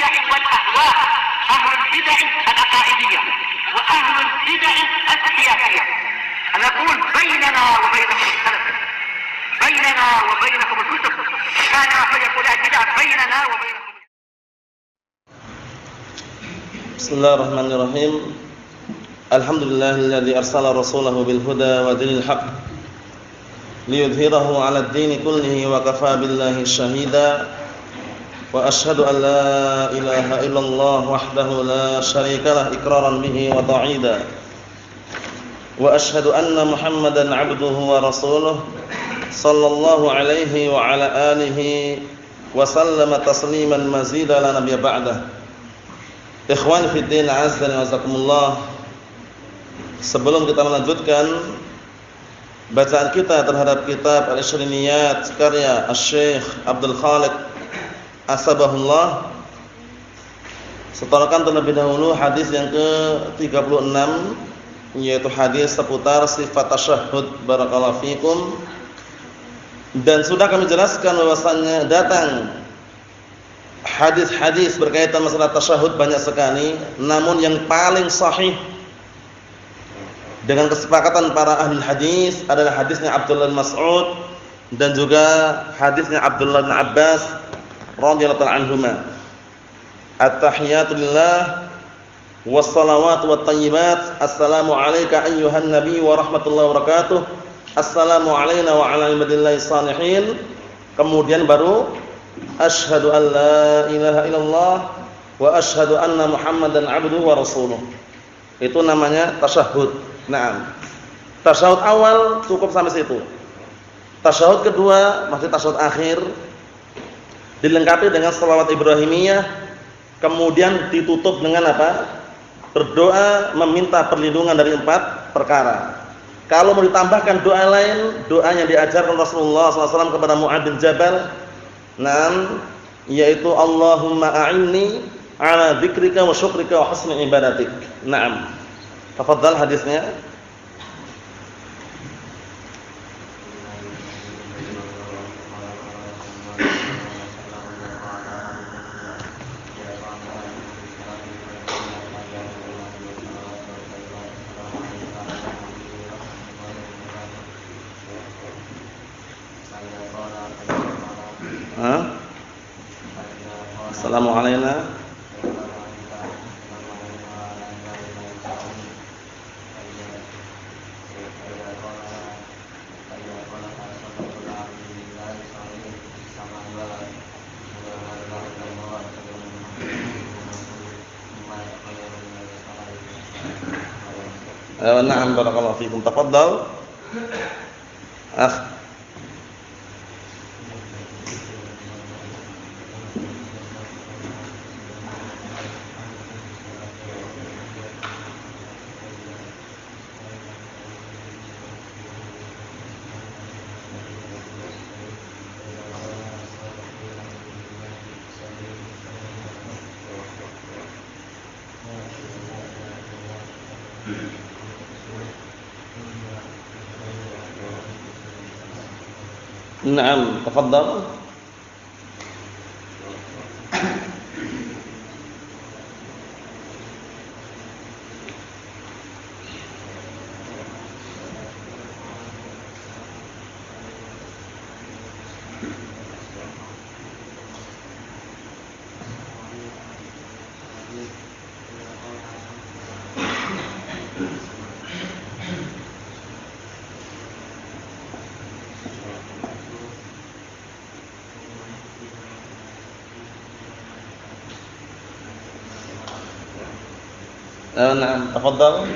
البدع والأهواء، أهل البدع العقائدية وأهل البدع السياسية. نقول بيننا وبينكم السلف، بيننا وبينكم الكتب، كان فيقول البدع بيننا وبينكم. بسم الله الرحمن الرحيم. الحمد لله الذي أرسل رسوله بالهدى ودين الحق ليظهره على الدين كله وكفى بالله شهيدا وأشهد أن لا إله إلا الله وحده لا شريك له إقرارا به وتوحيدا وأشهد أن محمدا عبده ورسوله صلى الله عليه وعلى آله وسلم تسليما مزيدا لا نبي بعده. Ikhwan fiddin azza wa jazakumullah. Sebelum kita melanjutkan bacaan kita terhadap kitab Al-Ishriniyat karya Asy-Syaikh Abdul Khaliq Asbahullah, setorkan terlebih dahulu hadis yang ke-36, yaitu hadis seputar sifat tasyahhud. Barakallahu fikum. Dan sudah kami jelaskan bahwasannya datang hadis-hadis berkaitan masalah tasyahud banyak sekali, namun yang paling sahih dengan kesepakatan para ahli hadis adalah hadisnya Abdullah bin Mas'ud dan juga hadisnya Abdullah bin Abbas radhiyallahu anhuma. At-tahiyatu lillah wassalawatu wattayyibat, assalamu alayka ayyuhan nabiy wa rahmatullahi wa barakatuh, assalamu alayna wa ala ibadillahi shalihin. Kemudian baru asyhadu an la ilaha illallah wa asyhadu anna muhammadan abduhu wa rasuluh. Itu namanya tasyahud. Naam. Tasyahud awal cukup sampai situ. Tasyahud kedua, maksud tasyahud akhir, dilengkapi dengan shalawat Ibrahimiyah, kemudian ditutup dengan apa? Berdoa meminta perlindungan dari 4 perkara. Kalau mau ditambahkan doa lain, doa yang diajarkan Rasulullah SAW kepada Mu'adz bin Jabal, yaitu Allahumma a'inni ala dzikrika wa syukrika wa husni ibadatik. Naam. Tafadhal hadisnya. Assalamu alayna na'am barakallahu fikum. Tafadhal. Naam, tafadhal. Naam, tafadhal.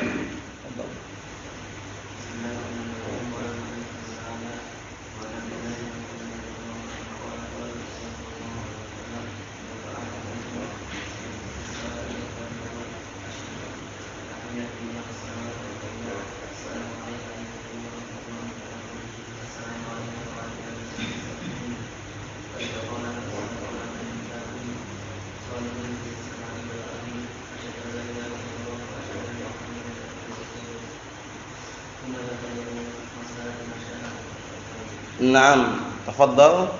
Naam, tafadhal.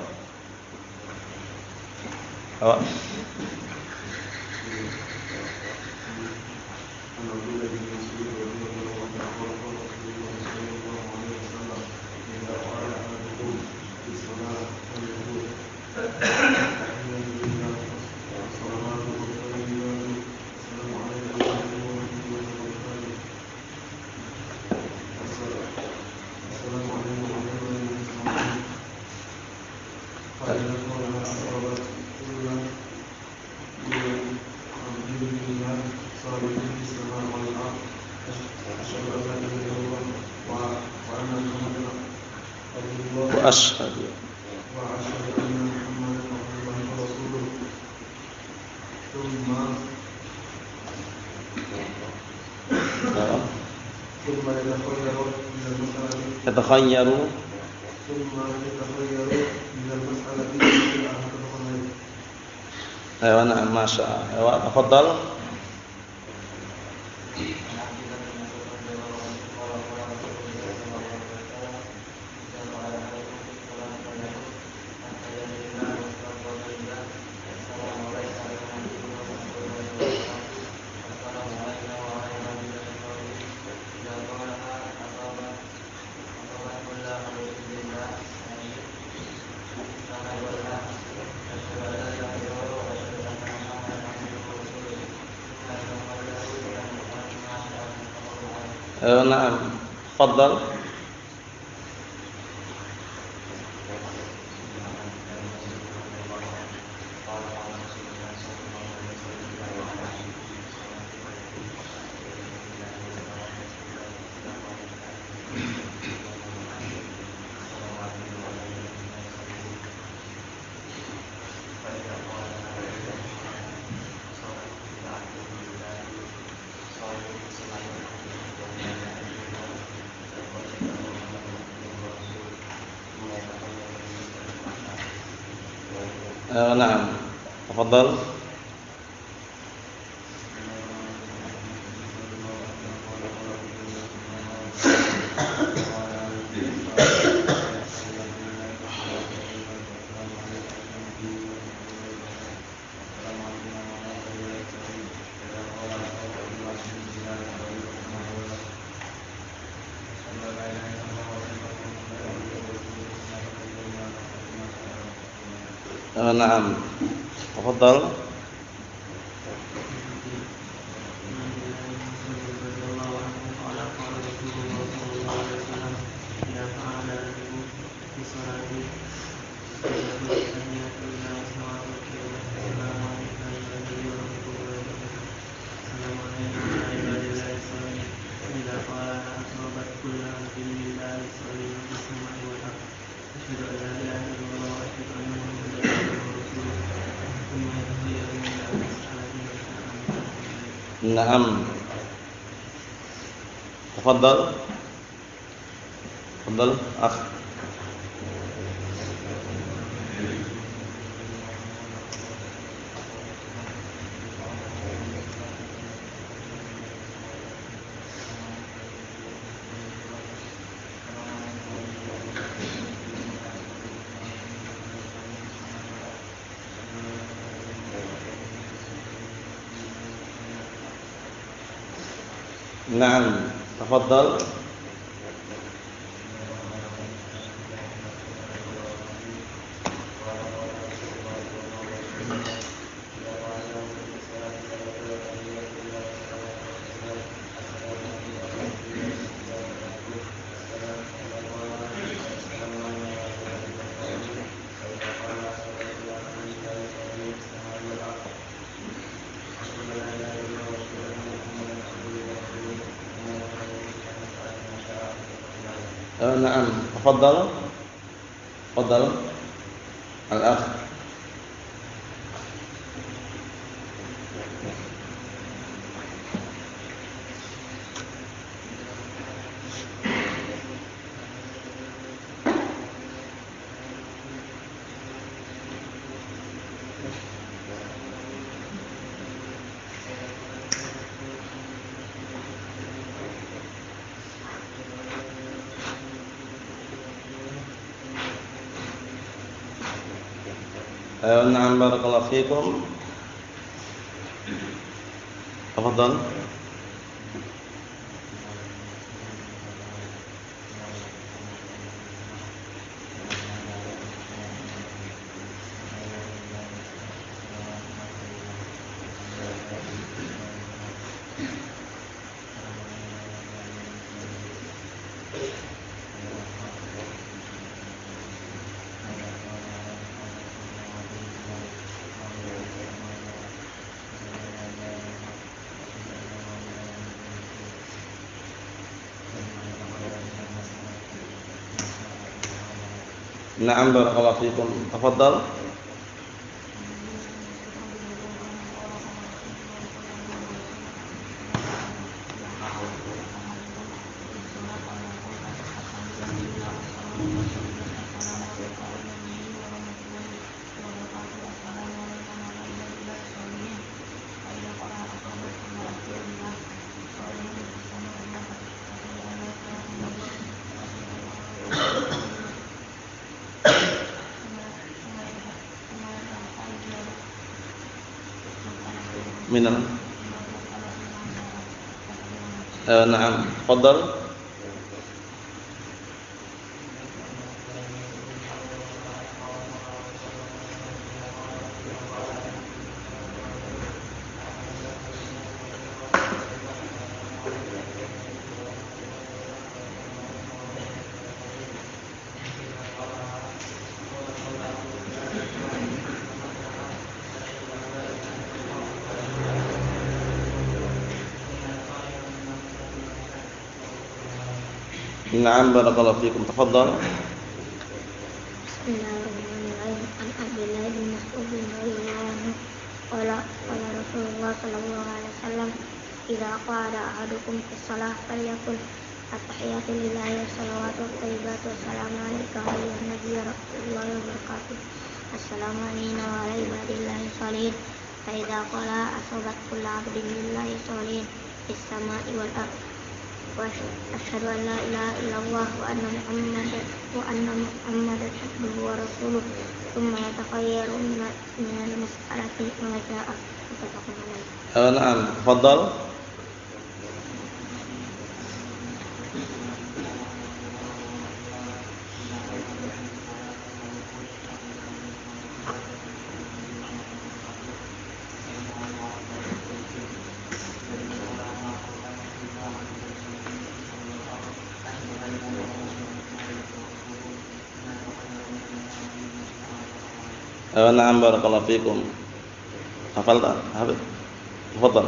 Oh. وأشهد أن محمدا عبد الله ورسوله ثم يتخير من المسألة أيوة نعم ما شاء الله. أيوة تفضل. نعم تفضل. نعم تفضل. نعم تفضل. نعم تفضل. تفضل أخ. نعم تفضل. نعم تفضل. تفضل الأخ. Na'am barakallahu fikum. Tafadhal. Na'am barakallahu fikum. Tafadhal. Minal. Na'am. Tafadhal. Na'am barakallahu fikum. Tafadhal. Bismillahirrahmanirrahim. An Abdullah bin Mas'ud radhiyallahu anhu qala qala Rasulullah sallallahu alaihi wasallam idza qala ahadukum fi shalah falyakul at-tahiyatu lillahi wa salawatu thayyibatu wassalamu alayka ayyuhan nabiy wa rahmatullahi wa barakatuh. Assalamu alayna wa ala ibadillahi sholihin. Fa idza qala asabat kullu abdin lillahi sholihin fis sama'i wal ardh. Wa asyhadu an la ilaha illallah wa anna muhammadan abduhu wa rasuluh. Tsumma yatakhayyaru min al-mas'alati ma ja'a muttafaqun alayh. Na'am. Tafadhal. Na'am barakallahu fikum. Hafal tak? Hafal. Tafadhal.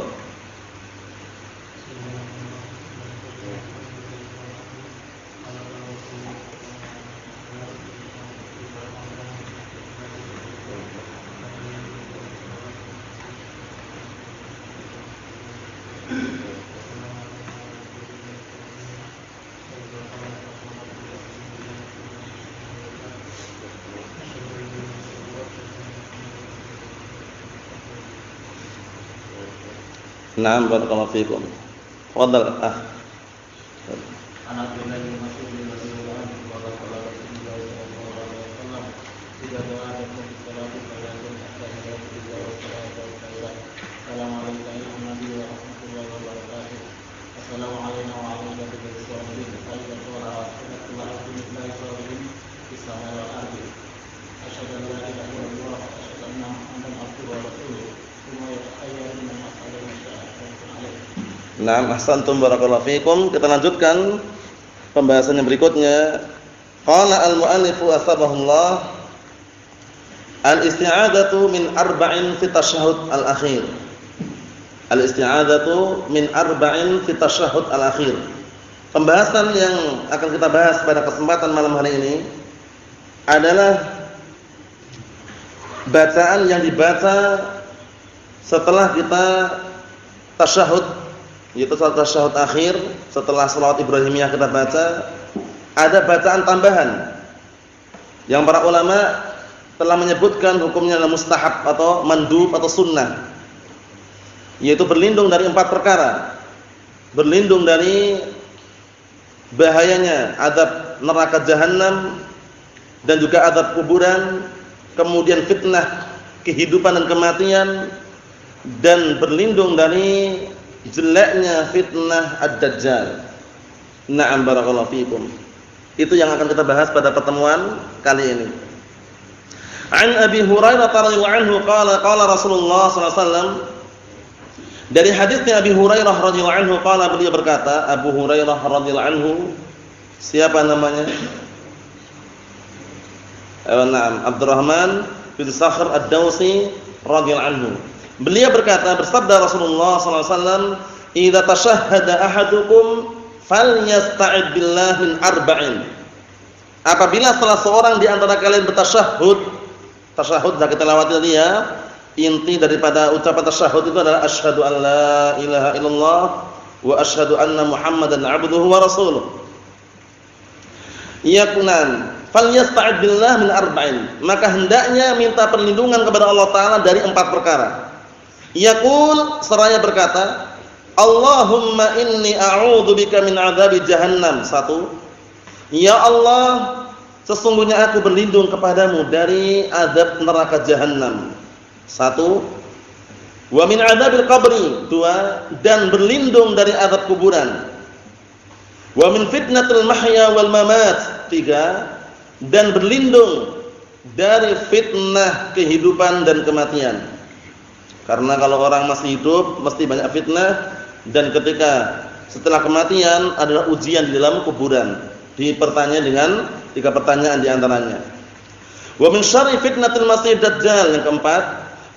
Na'am barakallahu fikum. Tafadhal. An Abdullah bin Mas'ud radhiyallahu anhu qala qala Rasulullah sallallahu alaihi wasallam idza da'akum fi salati falyakun at-tahiyatu lillahi wa salatu wassalamu assalamu alayka ayyuhan nabiy wa rahmatullahi wa barakatuh. Assalamu alayna wa ala ibadillahi sholihin. Ayat surah Al-Lillahi sholihin fis samai wal ardi. Asyhadu an la ilaha illallah wa asyhadu anna Muhammadan abduhu wa rasuluh. Tsumma yatakhayyaru min al-mas'alati ma sha'a. Naam, ahsantum barakallahu fikum. Kita lanjutkan pembahasan yang berikutnya. Qala al-mu'allifu asbahullah al-isti'adatu min arba'in fi tasyahhud al-akhir. Al-isti'adatu min arba'in fi tasyahhud al-akhir. Pembahasan yang akan kita bahas pada kesempatan malam hari ini adalah bacaan yang dibaca setelah kita tasyahud, yaitu salat tasyahud akhir. Setelah salawat Ibrahimiyah kita baca, ada bacaan tambahan yang para ulama telah menyebutkan hukumnya adalah mustahab atau mandub atau sunnah, yaitu berlindung dari 4 perkara. Berlindung dari bahayanya azab neraka jahanam dan juga azab kuburan, kemudian fitnah kehidupan dan kematian, dan berlindung dari jeleknya fitnah ad-dajjal. Na'am barakallahu fikum. Itu yang akan kita bahas pada pertemuan kali ini. An Abi Hurairah radhiyallahu anhu qala Rasulullah sallallahu alaihi wasallam, dari hadisnya Abi Hurairah radhiyallahu anhu qala, beliau berkata, Abu Hurairah radhiyallahu anhu, siapa namanya? Naam, Abdurrahman bin Sakhr Ad-Dawsi radhiyallahu anhu. Beliau berkata, bersabda Rasulullah sallallahu alaihi wasallam, "Idza tashahhada ahadukum falyasta'id billahi min arba'in." Apabila salah seorang di antara kalian bertasyahud, tasyahud sudah kita lewati tadi ya. Inti daripada ucapan tasyahud itu adalah asyhadu an la ilaha illallah wa asyhadu anna Muhammadan 'abduhu wa rasuluh. Yakunan falyasta'id billahi min arba'in. Maka hendaknya minta perlindungan kepada Allah taala dari 4 perkara. Yaqul, seraya berkata, Allahumma inni a'udzubika min 'adzabi jahannam. 1. Ya Allah, sesungguhnya aku berlindung kepadamu dari azab neraka jahannam. 1. Wa min 'adzabil qabri. 2. Dan berlindung dari azab kuburan. Wa min fitnatil mahya wal mamat. 3. Dan berlindung dari fitnah kehidupan dan kematian. Karena kalau orang masih hidup mesti banyak fitnah, dan ketika setelah kematian adalah ujian di dalam kuburan. Dipertanya dengan 3 pertanyaan di antaranya. Wa min syarri fitnatil masih dajjal. Yang keempat,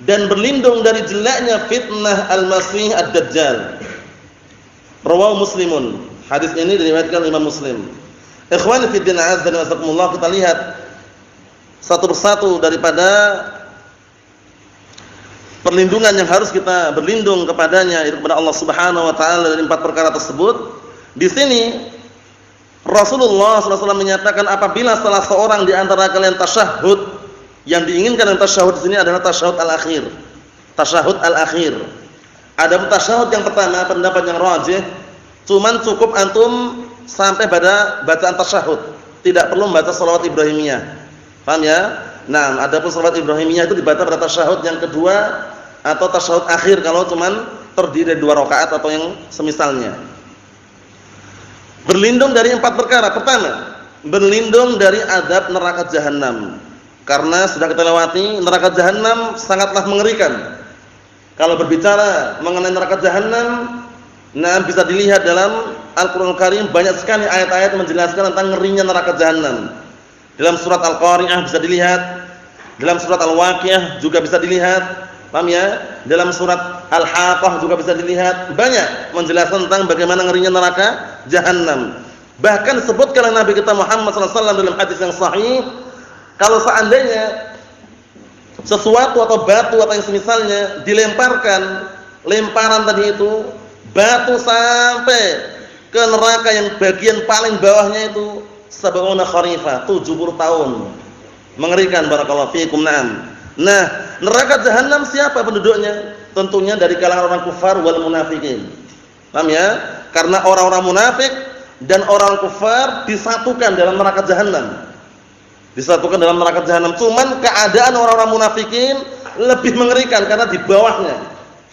dan berlindung dari jeleknya fitnah al-masih ad-dajjal. Rawahu Muslimun. Hadis ini diriwayatkan Imam Muslim. Ikhwani fi din, azza wa jalla, kita lihat satu persatu daripada perlindungan yang harus kita berlindung kepadanya, itu kepada Allah Subhanahu wa taala, dari 4 perkara tersebut. Di sini Rasulullah SAW menyatakan, apabila salah seorang di antara kalian tasyahud, yang diinginkan dengan tasyahud di sini adalah tasyahud al-akhir. Tasyahud al-akhir. Ada tasyahud yang pertama, pendapat yang rajih, cuman cukup antum sampai pada bacaan tasyahud, tidak perlu membaca shalawat Ibrahimiyah. Paham ya? Nah, adapun shalawat Ibrahimiyah itu dibaca pada tasyahud yang kedua atau tasyahud akhir kalau cuman terdiri dari 2 rakaat atau yang semisalnya. Berlindung dari 4 perkara. Pertama, berlindung dari azab neraka jahanam. Karena sudah kita lewati, neraka jahanam sangatlah mengerikan. Kalau berbicara mengenai neraka jahanam, nah bisa dilihat dalam Al-Qur'an Al-Karim banyak sekali ayat-ayat yang menjelaskan tentang ngerinya neraka jahanam. Dalam surat Al-Qari'ah bisa dilihat, dalam surat Al-Waqiah juga bisa dilihat. Paham ya? Dalam surat Al-Haqqah juga bisa dilihat, banyak menjelaskan tentang bagaimana ngerinya neraka jahanam. Bahkan disebutkan oleh Nabi kita Muhammad SAW dalam hadis yang sahih, kalau seandainya sesuatu atau batu atau yang semisalnya dilemparkan, lemparan tadi itu batu sampai ke neraka yang bagian paling bawahnya itu 70 kharifah, 70 tahun. Mengerikan, barakallahu fiikum. Nah, neraka jahanam siapa penduduknya? Tentunya dari kalangan orang kufar wal munafikin. Paham ya? Karena orang-orang munafik dan orang kufar disatukan dalam neraka jahanam. Disatukan dalam neraka jahanam. Cuman keadaan orang-orang munafikin lebih mengerikan karena di bawahnya.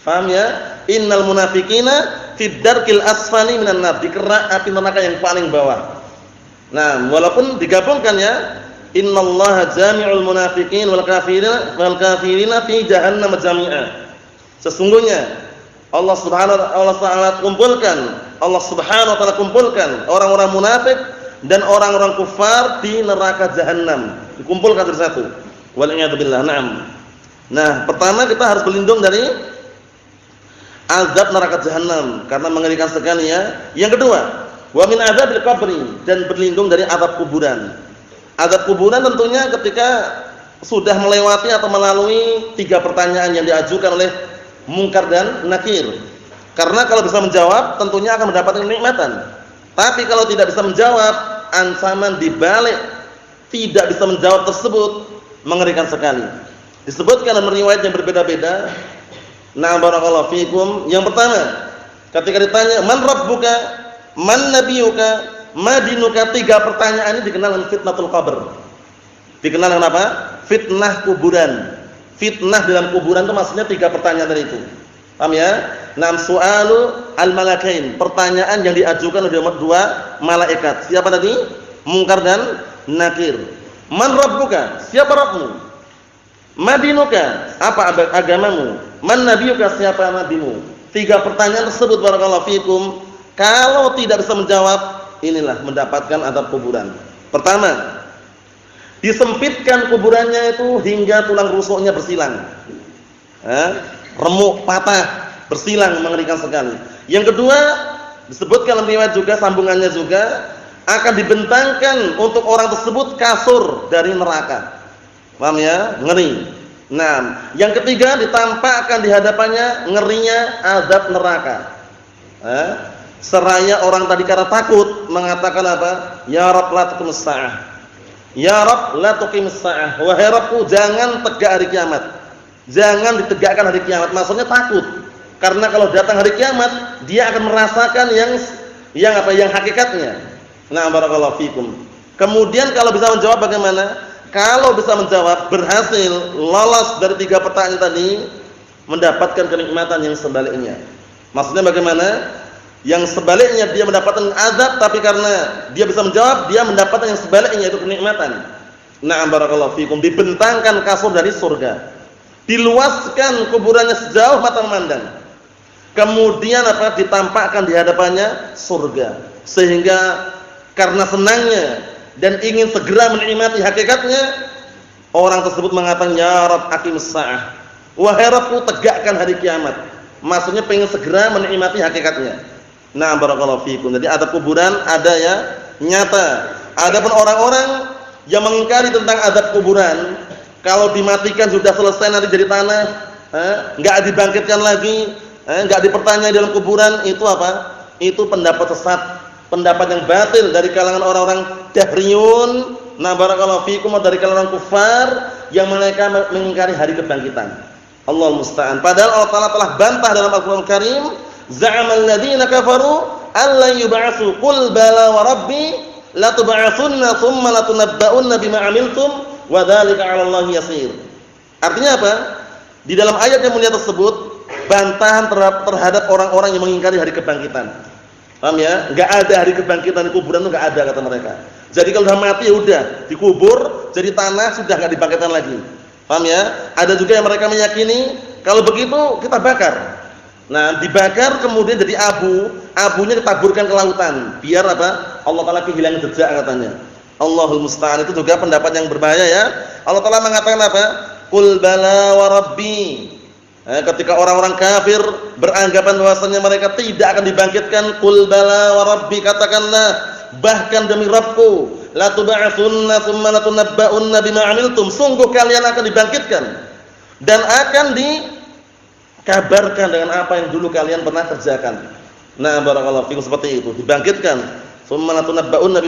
Paham ya? Innal munafiqina fid darkil asfali minan nar, di kerak api neraka yang paling bawah. Nah, walaupun digabungkan ya, innallaha jami'ul munafiqin wal kafirina fi jahannam jami'a. Sesungguhnya Allah Subhanahu wa taala kumpulkan orang-orang munafik dan orang-orang kufar di neraka jahanam, dikumpulkan jadi satu. Wal a'yadu billah. Naam. Nah, pertama kita harus berlindung dari azab neraka jahanam karena mengerikan sekali ya. Yang kedua, wa min adzabil qabri, dan berlindung dari azab kuburan. Azab kuburan tentunya ketika sudah melewati atau melalui 3 pertanyaan yang diajukan oleh Munkar dan Nakir. Karena kalau bisa menjawab tentunya akan mendapatkan kenikmatan. Tapi kalau tidak bisa menjawab, ancaman di balik tidak bisa menjawab tersebut mengerikan sekali. Disebutkan dalam riwayat yang berbeda-beda. Nah, barakallahu fikum. Yang pertama, ketika ditanya man rabbuka, man nabiyuka, madinuka, 3 pertanyaan ini dikenal dengan fitnatul qabr. Dikenal dengan apa? Fitnah kuburan. Fitnah dalam kuburan itu maksudnya 3 pertanyaan tadi itu. Paham ya? Nam su'alu al-malakain, pertanyaan yang diajukan oleh 2 malaikat. Siapa tadi? Munkar dan Nakir. Man rabbuka? Siapa Rabbmu? Madinuka? Apa agamamu? Man nabiyuka? Siapa nabimu? 3 pertanyaan tersebut barakallahu fikum. Kalau tidak bisa menjawab, inilah mendapatkan azab kuburan. Pertama, disempitkan kuburannya itu hingga tulang rusuknya bersilang. Remuk, patah, bersilang, mengerikan sekali. Yang kedua, disebutkan dalam riwayat juga, sambungannya juga, akan dibentangkan untuk orang tersebut kasur dari neraka. Paham ya? Ngeri. Nah, yang ketiga, ditampakkan di hadapannya ngerinya azab neraka. Seraya orang tadi karena takut mengatakan apa? Ya Rabb la tuqimis sa'ah. Ya Rabb la tuqimis sa'ah. Wahai Rabbku, jangan tegak hari kiamat. Jangan ditegakkan hari kiamat. Maksudnya takut. Karena kalau datang hari kiamat, dia akan merasakan yang hakikatnya. Nah, barakallahu fikum. Kemudian kalau bisa menjawab bagaimana? Kalau bisa menjawab, berhasil lolos dari 3 pertanyaan tadi, mendapatkan kenikmatan yang sebaliknya. Maksudnya bagaimana? Yang sebaliknya dia mendapatkan azab, tapi karena dia bisa menjawab, dia mendapatkan yang sebaliknya, itu kenikmatan. Na'am barakallahu fikum. Dibentangkan kasur dari surga, diluaskan kuburannya sejauh mata memandang, kemudian apa? Ditampakkan di hadapannya surga, sehingga karena senangnya dan ingin segera menikmati hakikatnya, orang tersebut mengatakan ya Rabb aqimis sa'ah. Wahai Rabbku, tegakkan hari kiamat. Maksudnya pengen segera menikmati hakikatnya. Nah, barakallahu fikum. Jadi azab kuburan ada ya, nyata. Adapun orang-orang yang mengingkari tentang azab kuburan, kalau dimatikan sudah selesai nanti jadi tanah, enggak dibangkitkan lagi, enggak dipertanyai dalam kuburan, itu apa? Itu pendapat sesat, pendapat yang batil dari kalangan orang-orang dahriyun. Nah, barakallahu fikum, dari kalangan kufar yang mereka mengingkari hari kebangkitan. Allahul musta'an. Padahal Allah Ta'ala telah bantah dalam Al-Qur'an Karim, za'amal ladzina kafaru alla yub'atsu qul bala wa rabbi la tub'atsunna tsumma la tunabba'unna bima 'amiltum wa dzalika 'ala Allahi yasir. Artinya apa? Di dalam ayat yang mulia tersebut bantahan terhadap orang-orang yang mengingkari hari kebangkitan. Paham ya? Enggak ada hari kebangkitan, di kuburan itu enggak ada kata mereka. Jadi kalau sudah mati ya udah dikubur jadi tanah, sudah enggak dibangkitkan lagi. Paham ya? Ada juga yang mereka meyakini kalau begitu kita bakar. Nah, dibakar kemudian jadi abu, abunya ditaburkan ke lautan. Biar apa? Allah Ta'ala kehilangan jejak katanya. Allahul musta'an. Itu juga pendapat yang berbahaya ya. Allah Ta'ala mengatakan apa? Qul bala wa rabbi. Ketika orang-orang kafir beranggapan bahwasanya mereka tidak akan dibangkitkan, qul bala wa rabbi, katakanlah bahkan demi Rabbku, la tub'atsunna tsumma la tunabba'unna bima 'amiltum. Sungguh kalian akan dibangkitkan dan akan dikabarkan dengan apa yang dulu kalian pernah kerjakan. Nah, barakallahu fikum, seperti itu, dibangkitkan. Tsumma la tunabba'unna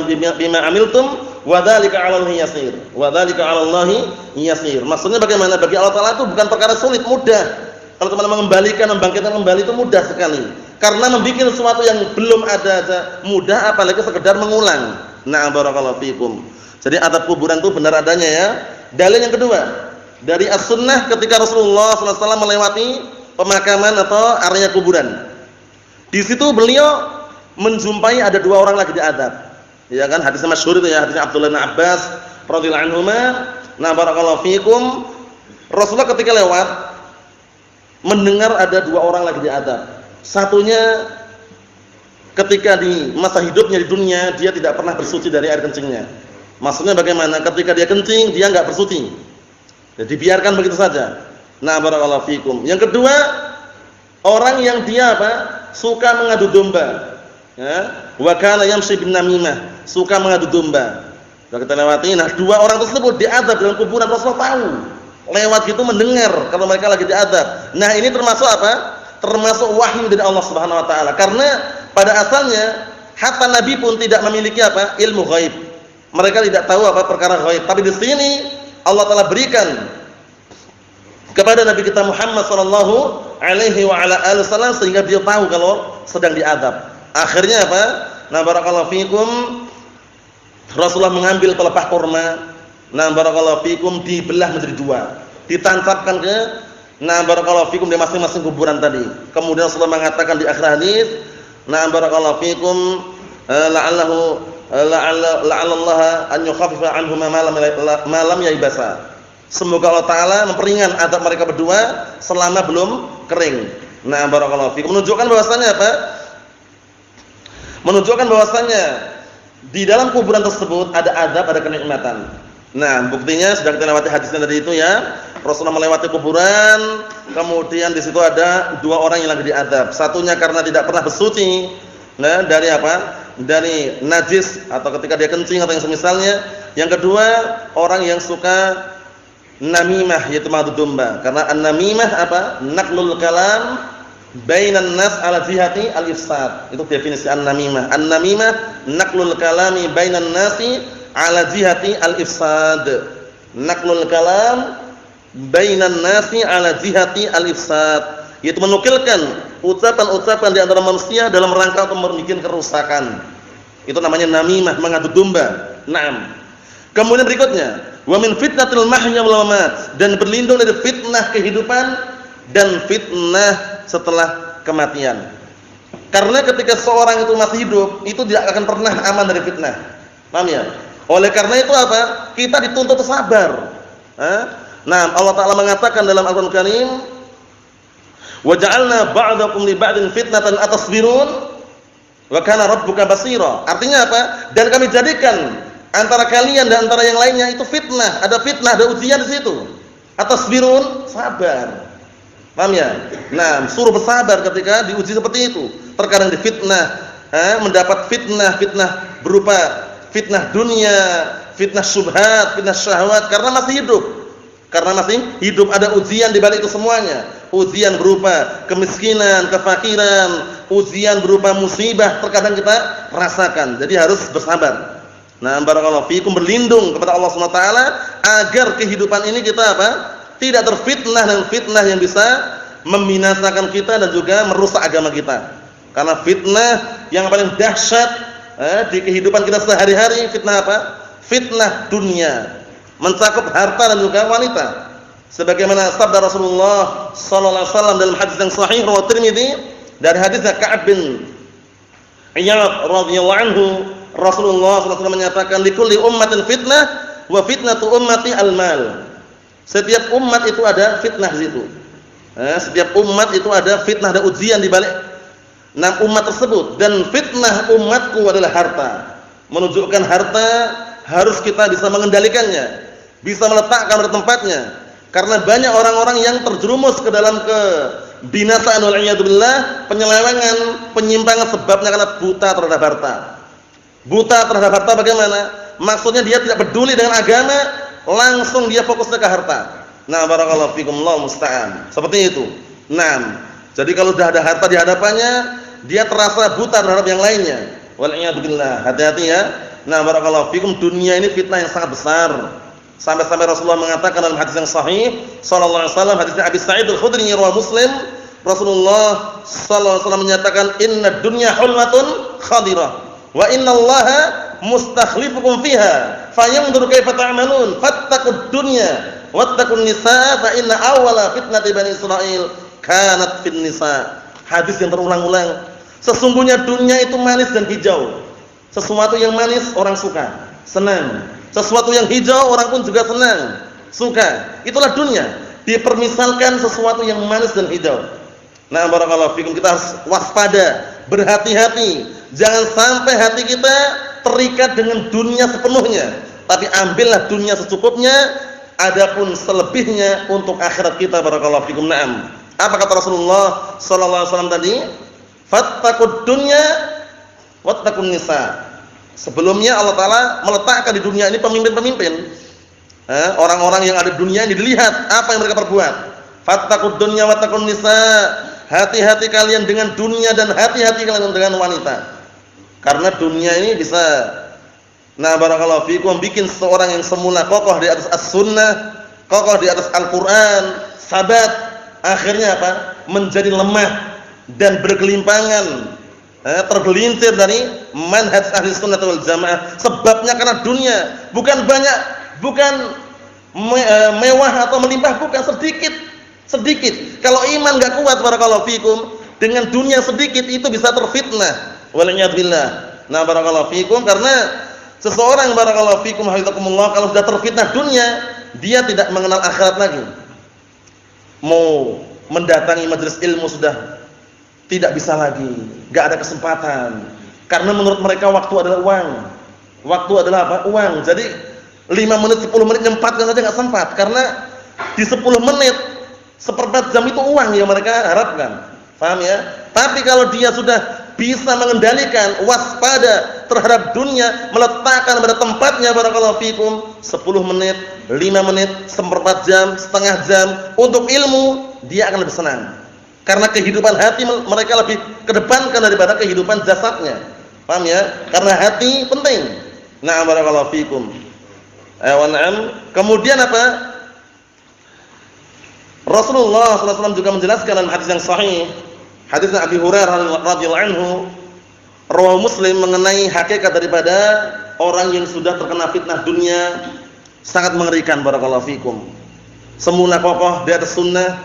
bima 'amiltum wa dzalika 'ala Allahi yasir. Wa dzalika 'ala Allahi yasir. Maksudnya bagaimana? Bagi Allah Ta'ala itu bukan perkara sulit, mudah. Kalau teman-teman mengembalikan, membangkitkan kembali itu mudah sekali. Karena membuat sesuatu yang belum ada aja mudah, apalagi sekedar mengulang. Nah, barakallahu fikum. Jadi azab kuburan itu benar adanya ya. Dalil yang kedua, dari as-sunnah ketika Rasulullah SAW melewati pemakaman atau area kuburan. Di situ beliau menjumpai ada 2 orang lagi diazab. Ya kan, hadisnya masyhur itu ya, hadisnya Abdullah bin Abbas radhiyallahu anhuma. Nah, barakallahu fikum. Rasulullah ketika lewat mendengar ada 2 orang lagi diazab. Satunya ketika di masa hidupnya di dunia dia tidak pernah bersuci dari air kencingnya. Maksudnya bagaimana? Ketika dia kencing dia enggak bersuci. Jadi biarkan begitu saja. Nah, barakallahu fikum. Yang kedua, orang yang dia apa? Suka mengadu domba. Ya, wa kana yamshi bin namimah, suka mengadu domba. Sudah kita lewati. Nah, 2 orang tersebut diazab dalam kuburan. Rasulullah tahu. Lewat gitu mendengar kalau mereka lagi diazab. Nah, ini termasuk apa? Termasuk wahyu dari Allah Subhanahu wa taala. Karena pada asalnya hatta nabi pun tidak memiliki apa? Ilmu ghaib. Mereka tidak tahu apa perkara ghaib. Tapi di sini Allah Ta'ala berikan kepada Nabi kita Muhammad sallallahu alaihi wa ala alihi wasallam sehingga dia tahu kalau sedang diazab. Akhirnya apa? Nah, barakallahu fikum, Rasulullah mengambil pelepah kurma. Nah, barakallahu fikum, dibelah menjadi 2. ditancapkan ke barakallahu fikum di masing-masing kuburan tadi. Kemudian Rasulullah mengatakan di akhir hadis, barakallahu fikum la'allallah an yukhaffifa anhum ma lam yaibasa. Semoga Allah taala memperingan azab mereka berdua selama belum kering. Barakallahu fikum. Menunjukkan bahwasanya apa? Menunjukkan bahwasanya di dalam kuburan tersebut ada azab, ada kenikmatan. Buktinya sudah kita lewati hadisnya tadi itu ya. Rasulullah melewati kuburan, kemudian di situ ada dua orang yang lagi diazab. Satunya karena tidak pernah bersuci, dari apa? Dari najis atau ketika dia kencing atau yang semisalnya. Yang kedua, orang yang suka namimah, yaitu madu domba. Karena an-namimah apa? Naqlul kalam bainan nas ala jihati al-ifsad. Itu definisi an-namimah. An-namimah naqlul kalami bainan nasi ala jihati al-ifsad. Naqlul kalam bainan nasi ala jihati al-ifsad, yaitu menukilkan ucapan-ucapan di antara manusia dalam rangka untuk membuat kerusakan. Itu namanya namimah, mengadu domba. Kemudian berikutnya, wa min fitnatil mahya wal mamat, dan berlindung dari fitnah kehidupan dan fitnah setelah kematian. Karena ketika seorang itu masih hidup, itu tidak akan pernah aman dari fitnah. Paham ya? Oleh karena itu apa? Kita dituntut sabar. Allah Ta'ala mengatakan dalam Al-Quran Karim, wa ja'alna ba'dakum li ba'din fitnatan atasbirun wa kana rabbuka basira. Artinya apa? Dan kami jadikan antara kalian dan antara yang lainnya itu fitnah, ada ujian di situ. Atasbirun, sabar. Paham ya? Suruh bersabar ketika diuji seperti itu. Terkadang difitnah, mendapat fitnah berupa fitnah dunia, fitnah syubhat, fitnah syahwat karena masih hidup. Karena masih hidup ada ujian di balik itu semuanya. Ujian berupa kemiskinan, kefakiran, ujian berupa musibah terkadang kita rasakan. Jadi harus bersabar. Barakallahu fiikum, berlindung kepada Allah Subhanahu wa taala agar kehidupan ini kita apa? Tidak terfitnah dengan fitnah yang bisa membinasakan kita dan juga merusak agama kita. Karena fitnah yang paling dahsyat di kehidupan kita sehari-hari, fitnah apa? Fitnah dunia. Mencakup harta dan juga wanita. Sebagaimana sabda Rasulullah sallallahu alaihi wasallam dalam hadis yang sahih riwayat Tirmizi dari hadisnya Ka'ab bin Iyad radhiyallahu anhu, Rasulullah sallallahu alaihi wasallam menyatakan likulli ummatin fitnah wa fitnatu ummati al-mal. Setiap umat itu ada fitnah di situ. Setiap umat itu ada fitnah, ada ujian di balik umat tersebut, dan fitnah umatku adalah harta. Menunjukkan harta harus kita bisa mengendalikannya, bisa meletakkan pada tempatnya. Karena banyak orang-orang yang terjerumus ke dalam kebinasaan wal iyad billah, penyelewengan, penyimpangan sebabnya karena buta terhadap harta. Buta terhadap harta bagaimana? Maksudnya dia tidak peduli dengan agama, langsung dia fokusnya ke harta. Barakallahu fikum, Allahu musta'an. Seperti itu. Jadi kalau sudah ada harta di hadapannya, dia terasa buta terhadap yang lainnya. Wal iyad billah. Hati-hati ya. Barakallahu fikum, dunia ini fitnah yang sangat besar. Sampai-sampai Rasulullah mengatakan dalam hadis yang sahih sallallahu alaihi wasallam, hadisnya Abi Sa'id Al-Khudri riwayat Muslim, Rasulullah sallallahu alaihi wasallam menyatakan innad dunya hulmatun khadirah wa innallaha mustakhlifukum fiha fayanzur kaifa ta'malun fattaqud dunya wattaqun nisaa fa inna awwala fitnati bani Israil kanat fin nisa. Hadis yang terulang-ulang. Sesungguhnya dunia itu manis dan hijau. Sesuatu yang manis orang suka, senang. Sesuatu yang hijau orang pun juga senang, suka. Itulah dunia. Dipermisalkan sesuatu yang manis dan hijau. Barakallahu fikum, kita harus waspada, berhati-hati. Jangan sampai hati kita terikat dengan dunia sepenuhnya. Tapi ambillah dunia secukupnya, adapun selebihnya untuk akhirat kita. Barakallahu fikum. Apa kata Rasulullah sallallahu alaihi wasallam tadi? Fattaqud dunya wattaqun nisa. Sebelumnya Allah Ta'ala meletakkan di dunia ini pemimpin-pemimpin. Orang-orang yang ada di dunia ini dilihat apa yang mereka perbuat. Fattaqud dunya wattaqun nisa. Hati-hati kalian dengan dunia dan hati-hati kalian dengan wanita. Karena dunia ini bisa barakallahu fikum bikin seorang yang semula kokoh di atas as-sunnah, kokoh di atas Al-Qur'an, sabat, akhirnya apa? Menjadi lemah dan bergelimpangan, tergelincir dari manhaj ahli sunnah wal jamaah. Sebabnya karena dunia, bukan mewah atau melimpah, bukan, sedikit. Kalau iman enggak kuat barakallahu fikum, dengan dunia sedikit itu bisa terfitnah. Waliyadzubillah. Nah, barakallahu fikum, karena seseorang barakallahu fikum hafizakumullah kalau sudah terfitnah dunia, dia tidak mengenal akhirat lagi. Mau mendatangi majelis ilmu sudah tidak bisa lagi, enggak ada kesempatan. Karena menurut mereka waktu adalah uang. Waktu adalah apa? Uang. Jadi 5 menit, 10 menit nyempatkan saja enggak sempat, karena di 10 menit, seperempat jam itu uang yang mereka harapkan. Paham ya? Tapi kalau dia sudah bisa mengendalikan, waspada terhadap dunia, meletakkan pada tempatnya barakallahu fikum, 10 menit, 5 menit, seperempat jam, setengah jam untuk ilmu, dia akan lebih senang. Karena kehidupan hati mereka lebih kedepankan daripada kehidupan jasadnya. Paham ya? Karena hati penting. Na'am barakallahu fikum. Kemudian apa? Rasulullah SAW juga menjelaskan dalam hadis yang sahih, hadis Abi Hurairah radhiyallahu anhu, rawahu Muslim, mengenai hakikat daripada orang yang sudah terkena fitnah dunia, sangat mengerikan barakallahu fikum. Semula kokoh di atas sunnah,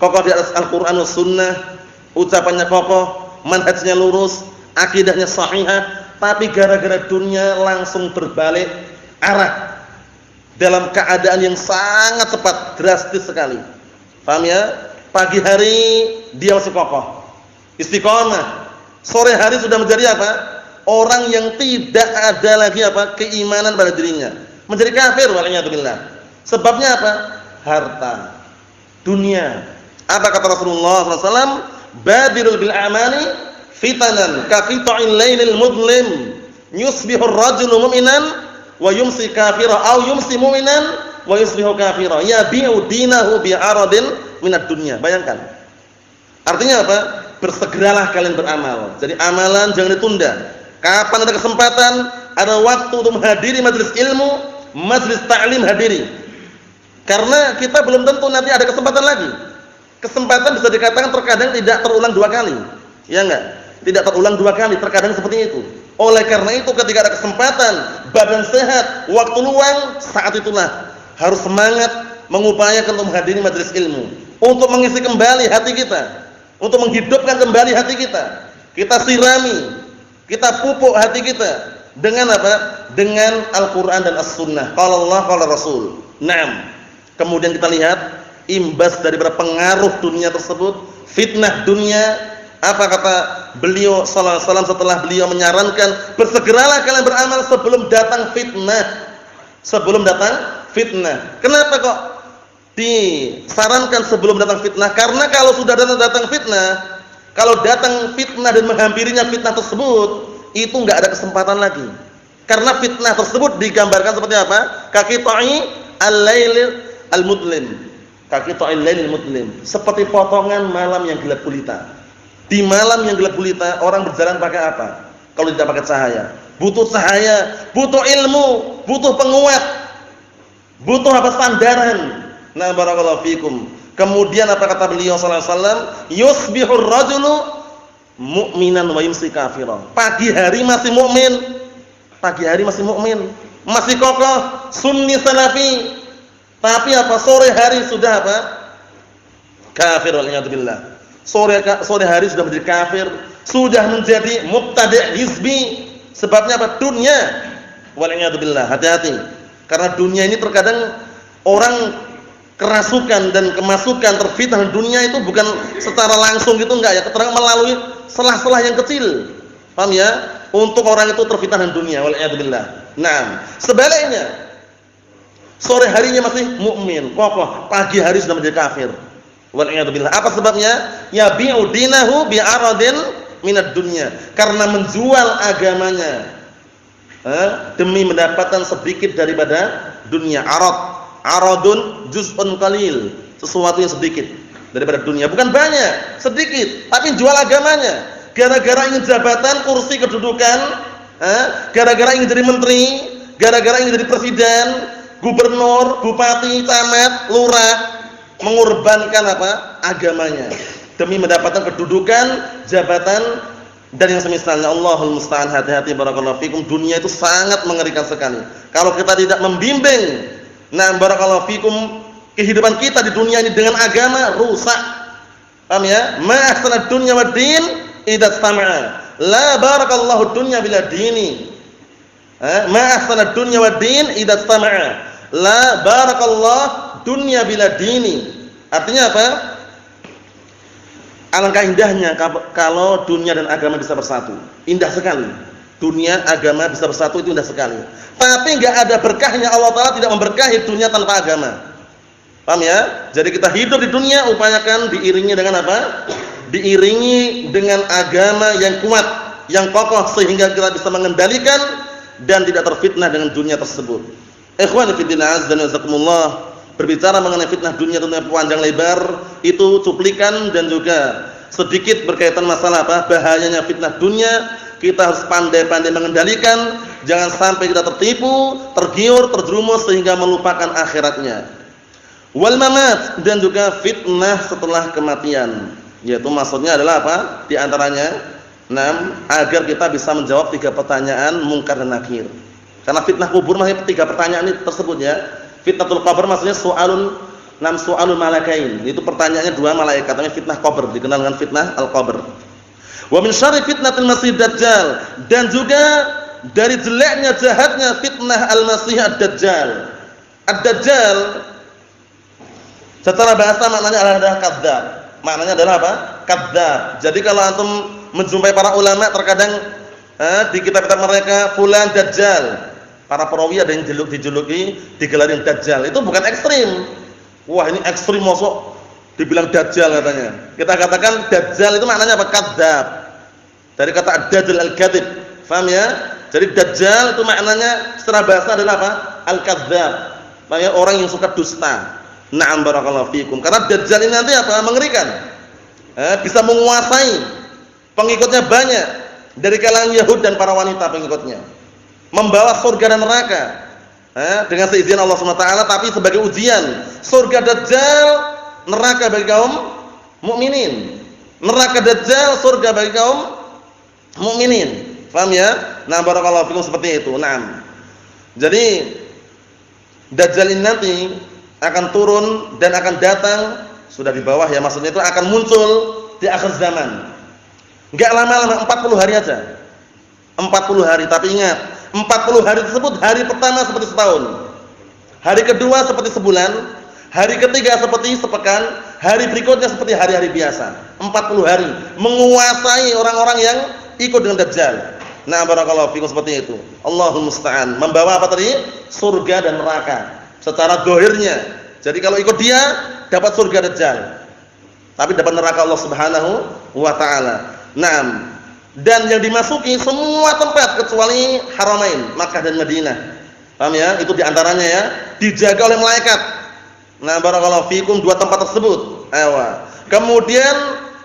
kokoh di atas Al-Qur'an was sunnah, ucapannya kokoh, manhajnya lurus, akidahnya sahihah, tapi gara-gara dunia langsung berbalik arah dalam keadaan yang sangat cepat, drastis sekali. Paham ya? Pagi hari dia masih kokoh, istiqomah. Sore hari sudah menjadi apa? Orang yang tidak ada lagi apa? Keimanan pada dirinya, menjadi kafir waliyadzubillah. Sebabnya apa? Harta, dunia. Apa kata Rasulullah SAW? Badirul bil amali fitanan ka qita'il lailil mudlim, yusbihur rajulu mu'minan wa yumsi kafira aw yumsi mu'minan wa yusbihu kafira, yabi'u dinahu bi'aradin minad dunya. Bayangkan. Artinya apa? Bersegeralah kalian beramal. Jadi amalan jangan ditunda. Kapan ada kesempatan, ada waktu untuk menghadiri majelis ilmu, majelis ta'lim, hadiri. Karena kita belum tentu nanti ada kesempatan lagi. Kesempatan bisa dikatakan terkadang tidak terulang 2 kali. Ya enggak? Tidak terulang 2 kali, terkadang seperti itu. Oleh karena itu ketika ada kesempatan, badan sehat, waktu luang, saat itulah harus semangat mengupayakan untuk menghadiri majelis ilmu, untuk mengisi kembali hati kita, untuk menghidupkan kembali hati kita. Kita sirami, kita pupuk hati kita dengan apa? Dengan Al-Qur'an dan As-Sunnah. Qala Allah, qala Rasul. Naam. Kemudian kita lihat imbas daripada pengaruh dunia tersebut, fitnah dunia. Apa kata beliau sallallahu alaihi wasallam setelah beliau menyarankan, bersegeralah kalian beramal sebelum datang fitnah. Sebelum datang fitnah. Kenapa kok disarankan sebelum datang fitnah? Karena kalau sudah datang fitnah, kalau datang fitnah dan menghampirinya fitnah tersebut, itu enggak ada kesempatan lagi. Karena fitnah tersebut digambarkan seperti apa? Kaqita'i al-lailil al-mudlim. Kaqita'il lailil mudlim, seperti potongan malam yang gelap gulita. Di malam yang gelap gulita, orang berjalan pakai apa? Kalau tidak pakai cahaya. Butuh cahaya, butuh ilmu, butuh penguat, butuh apa? Sandaran. Nah, barakallahu fikum. Kemudian apa kata beliau sallallahu alaihi wasallam? Yusbihur rajulu mu'minan wa yumsi kafiran. Pagi hari masih mukmin. Pagi hari masih mukmin, masih kokoh, sunni salafi. Tapi apa? Sore hari sudah apa? Kafir waliyadzubillah. Sore hari sudah menjadi kafir, sudah menjadi mubtadi' hizbi. Sebabnya apa? Dunia. Waliyadzubillah. Hati-hati. Karena dunia ini terkadang orang kerasukan dan kemasukan terfitnah dunia itu bukan secara langsung gitu, enggak ya, terkadang melalui selah-selah yang kecil. Paham ya? Untuk orang itu terfitnah dunia. Waliyadzubillah. Nah, sebaliknya sore harinya masih mukmin, kokoh, pagi hari sudah menjadi kafir. Wal'iyadzubillah. Apa sebabnya? Yabi'u dinahu bi'aradin minad dunya. Karena menjual agamanya demi mendapatkan sedikit daripada dunia. Aradun juz'un qalil, sesuatu yang sedikit daripada dunia, bukan banyak, sedikit, tapi jual agamanya. Gara-gara ingin jabatan, kursi, kedudukan, gara-gara ingin jadi menteri, gara-gara ingin jadi presiden, gubernur, bupati, camat, lurah, mengorbankan apa? Agamanya demi mendapatkan kedudukan, jabatan dan yang semisalnya. Allahul musta'an. Hati-hati barakallahu fikum. Dunia itu sangat mengerikan sekali. Kalau kita tidak membimbing Nah, barakallahu fikum, kehidupan kita di dunia ini dengan agama rusak. Paham ya? Ma ahsanad dunya wad din idza istama'a. La barakallahu dunya bila dini. Ma ahsanad dunya wad din idza istama'a. La barakallahu dunya bila dini. Artinya apa? Alangkah indahnya kalau dunia dan agama bisa bersatu. Indah sekali. Dunia, agama bisa bersatu itu indah sekali. Tapi enggak ada berkahnya, Allah Ta'ala tidak memberkahi dunia tanpa agama. Paham ya? Jadi kita hidup di dunia upayakan diiringi dengan apa? Diiringi dengan agama yang kuat, yang kokoh sehingga kita bisa mengendalikan dan tidak terfitnah dengan dunia tersebut. Ikhwani fi din azza wa jazakumullah, berbicara mengenai fitnah dunia tentunya panjang lebar, itu cuplikan dan juga sedikit berkaitan masalah apa? Bahayanya fitnah dunia. Kita harus pandai-pandai mengendalikan, jangan sampai kita tertipu, tergiur, terjerumus sehingga melupakan akhiratnya. Wal mamat, dan juga fitnah setelah kematian, yaitu maksudnya adalah apa? Di antaranya 6, agar kita bisa menjawab 3 pertanyaan mungkar dan nakir. Karena fitnah kubur maksudnya 3 pertanyaan ini tersebut ya. Fitnatul qabr maksudnya soalun malakain. Itu pertanyaannya 2 malaikat, namanya fitnah qabr, dikenal dengan fitnah al-qabr. Wa min syarri fitnatil masih dajjal, dan juga dari jeleknya jahatnya fitnah al-masih ad-dajjal. Ad-dajjal secara bahasa maknanya adalah kadzdzab. Maknanya adalah apa? Kadzdzab. Jadi kalau antum menjumpai para ulama terkadang di kitab-kitab mereka fulan dajjal. Para perawi ada yang dijuluki digelarin dajjal. Itu bukan ekstrim. Wah, ini ekstrim mosok dibilang dajjal katanya. Kita katakan dajjal itu maknanya apa? Kadzdzab. Dari kata ad-dajjal al-kadzib. Paham ya? Jadi dajjal itu maknanya secara bahasa adalah apa? Al-kadzdzab. Maknanya orang yang suka dusta. Na'am barakallahu fikum. Karena dajjal ini nanti apa? Mengerikan. Bisa menguasai, pengikutnya banyak dari kalangan Yahud dan para wanita pengikutnya. Membawa surga dan neraka. Dengan seizin Allah SWT, tapi sebagai ujian. Surga dajjal, neraka bagi kaum mukminin. Neraka dajjal, surga bagi kaum mukminin. Paham ya? Nah, barakallahu fikum, seperti itu. Naam. Jadi dajjal ini nanti akan turun dan akan datang, sudah di bawah ya, maksudnya itu akan muncul di akhir zaman. Enggak lama-lama, 40 hari aja. 40 hari, tapi ingat, 40 hari tersebut hari pertama seperti setahun. Hari kedua seperti sebulan, hari ketiga seperti sepekan, hari berikutnya seperti hari-hari biasa. 40 hari menguasai orang-orang yang ikut dengan dajjal. Nah, barakallahu fikum, seperti itu. Allahul musta'an. Membawa apa tadi? Surga dan neraka secara zahirnya. Jadi kalau ikut dia dapat surga dajjal, tapi dapat neraka Allah Subhanahu wa taala. Naam. Dan yang dimasuki semua tempat kecuali Haramain, Makkah dan Madinah. Paham ya? Itu di antaranya ya, dijaga oleh malaikat. Nah, barakallahu fikum, 2 tempat tersebut. Kemudian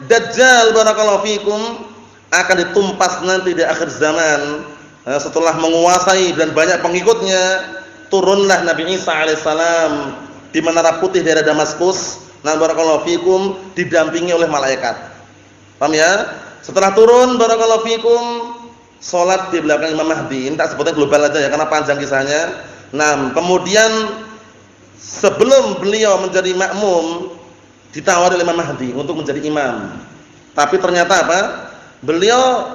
dajjal barakallahu fikum akan ditumpas nanti di akhir zaman. Setelah menguasai dan banyak pengikutnya, turunlah Nabi Isa alaihissalam di Menara Putih daerah Damaskus. Nah, barakallahu fikum, didampingi oleh malaikat. Paham ya? Setelah turun barakallahu fikum, salat di belakang Imam Mahdi. Ini tak sebutnya global aja ya karena panjang kisahnya. Nah, kemudian sebelum beliau menjadi makmum, ditawari oleh Imam Mahdi untuk menjadi imam. Tapi ternyata apa? Beliau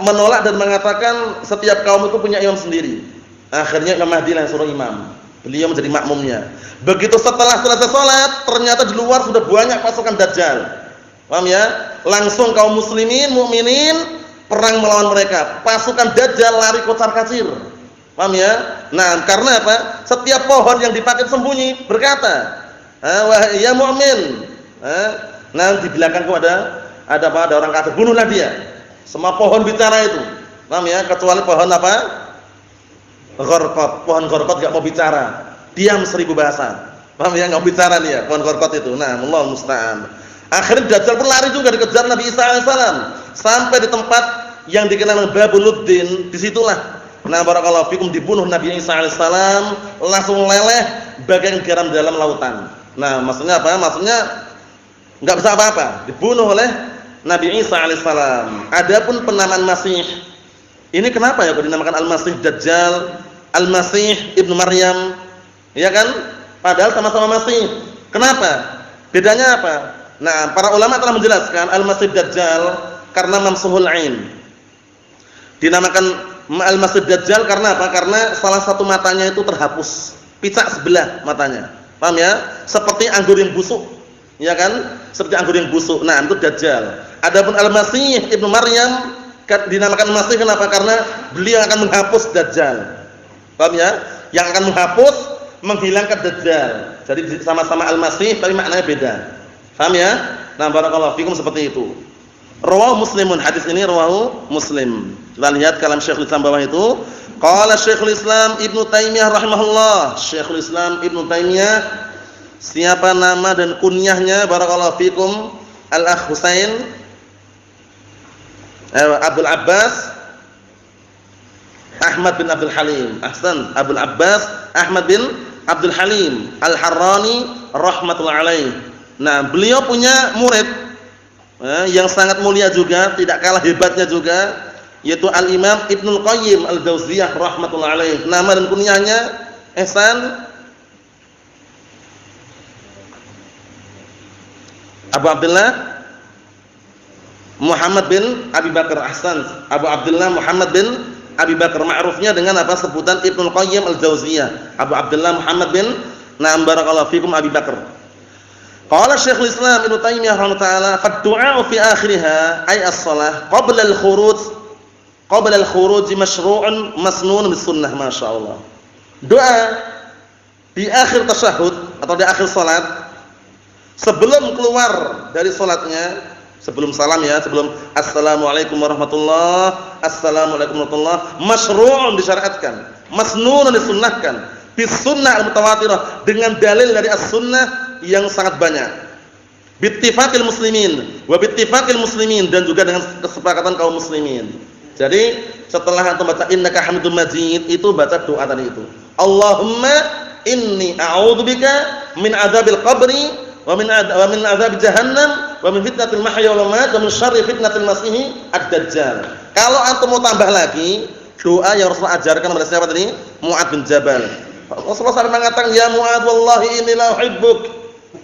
menolak dan mengatakan setiap kaum itu punya imam sendiri. Akhirnya Imam Mahdi yang suruh imam. Beliau menjadi makmumnya. Begitu setelah selesai salat, ternyata di luar sudah banyak pasukan dajjal. Paham ya? Langsung kaum muslimin, mukminin perang melawan mereka. Pasukan dajjal lari kocar-kacir. Paham ya? Nah, karena apa? Setiap pohon yang dipakai sembunyi berkata, "Wahai ya mukmin." Nah, di belakangku ada apa? Ada orang kafir, bunuhlah dia. Semua pohon bicara itu. Paham ya? Kecuali pohon apa? Gharqad. Pohon gharqad enggak mau bicara. Diam 1000 bahasa. Paham ya? Enggak mau bicara dia, pohon gharqad itu. Nah, Allahu musta'an. Akhirnya dajjal pun lari juga dikejar Nabi Isa alaihissalam sampai di tempat yang dikenal Babuluddin. Disitulah, nah barakallahu fikum, dibunuh Nabi Isa alaihissalam, langsung leleh bagian garam dalam lautan. Nah, maksudnya apa? Maksudnya enggak bisa apa-apa, dibunuh oleh Nabi Isa alaihissalam. Adapun penamaan Masih, ini kenapa ya kok dinamakan Al-Masih Dajjal? Al-Masih Ibnu Maryam. Ya kan? Padahal sama-sama Masih. Kenapa? Bedanya apa? Nah, para ulama telah menjelaskan Al-Masih Dajjal karena mamsuhul ain. Dinamakan Al-Masih Dajjal karena apa? Karena salah satu matanya itu terhapus, picak sebelah matanya. Paham ya? Seperti anggur yang busuk. Ya kan? Seperti anggur yang busuk. Nah, itu Dajjal. Adapun Al-Masih Ibnu Maryam dinamakan Masih kenapa? Karena beliau akan menghapus Dajjal. Paham ya? Yang akan menghapus, menghilangkan Dajjal. Jadi sama-sama Al-Masih tapi maknanya beda. Paham ya? Nah, barakallahu fikum seperti itu. Rawahu Muslimun, hadis ini rawahu Muslim. Kita lihat kalam Syekhul Islam bawah itu. Qala Syekhul Islam Ibnu Taimiyah rahimahullah. Syekhul Islam Ibnu Taimiyah, siapa nama dan kunyahnya barakallahu fikum? Al-Akh Husain Abdul Abbas Ahmad bin Abdul Halim. Ahsan, Abdul Abbas Ahmad bin Abdul Halim Al-Harrani rahmatullahi alaih. Nah, beliau punya murid yang sangat mulia juga, tidak kalah hebatnya juga, yaitu Al-Imam Ibnul Qayyim Al-Jauziyah rahmatullahi alaih. Nama dan kunyahnya Ihsan Abu Abdullah Muhammad bin Abi Bakar. Ahsan, Abu Abdullah Muhammad bin Abi Bakar, ma'rufnya dengan apa sebutan Ibnul Qayyim Al-Jauziyah. Abu Abdullah Muhammad bin Na'am barakallahu fikum Abi Bakar. Qala Syekhul Islam Ibnu Taimiyah rahimahullah taala, "Fad-du'a fi akhiriha ay as-shalah qabla al-khuruj masyru'un masnun bis-sunnah." Masyaallah. Doa di akhir tasyahud atau di akhir salat sebelum keluar dari salatnya, sebelum salam ya, sebelum assalamualaikum warahmatullah, assalamualaikum warahmatullah, masyru'un disyariatkan, masnunun disunnahkan, bis-sunnah al-mutawatirah dengan dalil dari as-sunnah yang sangat banyak. Bittifaqil muslimin wa bittifaqil muslimin, dan juga dengan kesepakatan kaum muslimin. Jadi setelah antum baca innaka hamidum majid itu baca doa tadi itu. Allahumma inni a'udzubika min adzabil qabri wa min adzab jahannam wa min fitnatil mahya wal mamat wa min syarri fitnatil masih ad-dajjal. Kalau antum mau tambah lagi doa yang Rasulullah ajarkan kepada siapa tadi? Mu'adz bin Jabal. Rasulullah SAW mengatakan, "Ya Mu'adz, wallahi inni la uhibbuk."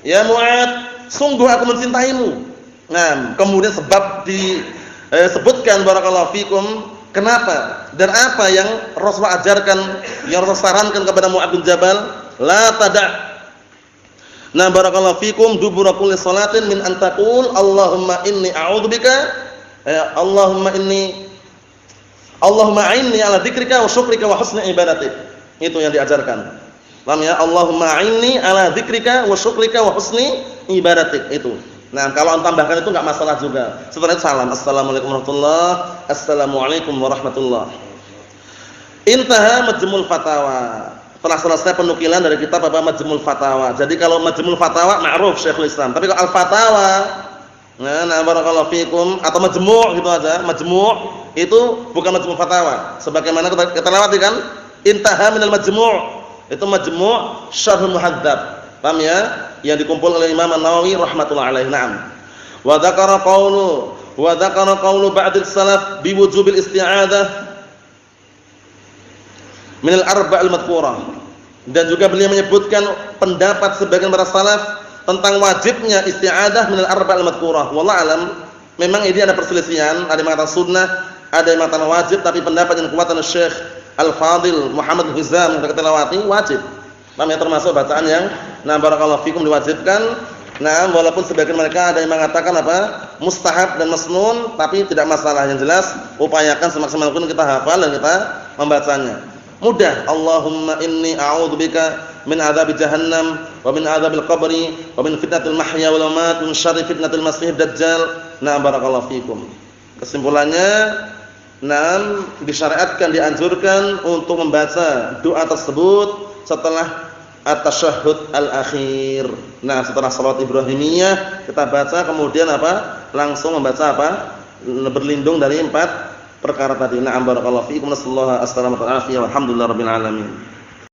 Ya Mu'adz, sungguh aku mencintaimu. Nah, kemudian sebab disebutkan barakallahu fikum kenapa dan apa yang Rasulullah ajarkan, yang Rasulullah sarankan kepada Mu'adz bin Jabal, la tada'. Nah, barakallahu fikum dubura kulli salatin min an taqul Allahumma inni a'udzubika Allahumma a'inni ala dzikrika wa syukrika wa husni ibadatik. Itu yang diajarkan. Paham ya? Allahumma a'inni ala dzikrika wa syukrika wa husni ibadatik itu. Nah, kalau anda tambahkan itu enggak masalah juga. Setelah itu salam, assalamualaikum warahmatullahi, assalamualaikum warahmatullahi. Intaha Majmu'ul Fatawa. Telah selesai penukilan dari kitab apa Majmu'ul Fatawa. Jadi kalau Majmu'ul Fatawa ma'ruf Syekhul Islam. Tapi kalau Al-Fatawa, nah barakallahu fikum, atau Majmu' gitu aja. Majmu' itu bukan Majmu'ul Fatawa. Sebagaimana kita lewati kan? Intaha minal Majmu'. Itu Majmu' Syarhul Muhadzab. Paham ya? Yang dikumpul oleh Imam An-Nawawi rahmatullahi alaihi. Naam. Wa dzakara qawlu ba'dil salaf bi wujubil isti'adzah min al-arba'il madhkurah. Dan juga beliau menyebutkan pendapat sebagian para salaf tentang wajibnya isti'adzah min al-arba'il madhkurah. Wallahu alam, memang ini ada perselisihan, ada yang mengatakan sunnah, ada yang mengatakan wajib, tapi pendapat yang kuat adalah Syekh Al-Fadil Muhammad Hizam yang kita lewati wajib. Namanya termasuk bacaan yang barakallahu fikum diwajibkan. Nah, walaupun sebagian mereka ada yang mengatakan apa? Mustahab dan masnun, tapi tidak masalah. Yang jelas upayakan semaksimal mungkin kita hafal dan kita membacanya. Mudah. Allahumma inni a'udzubika min adzabi jahannam wa min adzabil qabri wa min fitnatil mahya wal mamat wa min syarri fitnatil masih dajjal. Nah, barakallahu fikum. Kesimpulannya, disyariatkan, dianjurkan untuk membaca doa tersebut setelah at-tasyahhud al-akhir. Nah, setelah salat Ibrahimiyah kita baca, kemudian apa? Langsung membaca apa? Berlindung dari 4 perkara tadi. Na'am barakallahu fiikum. Nasallahu alaihi wasallam. Alhamdulillahirabbil alamin.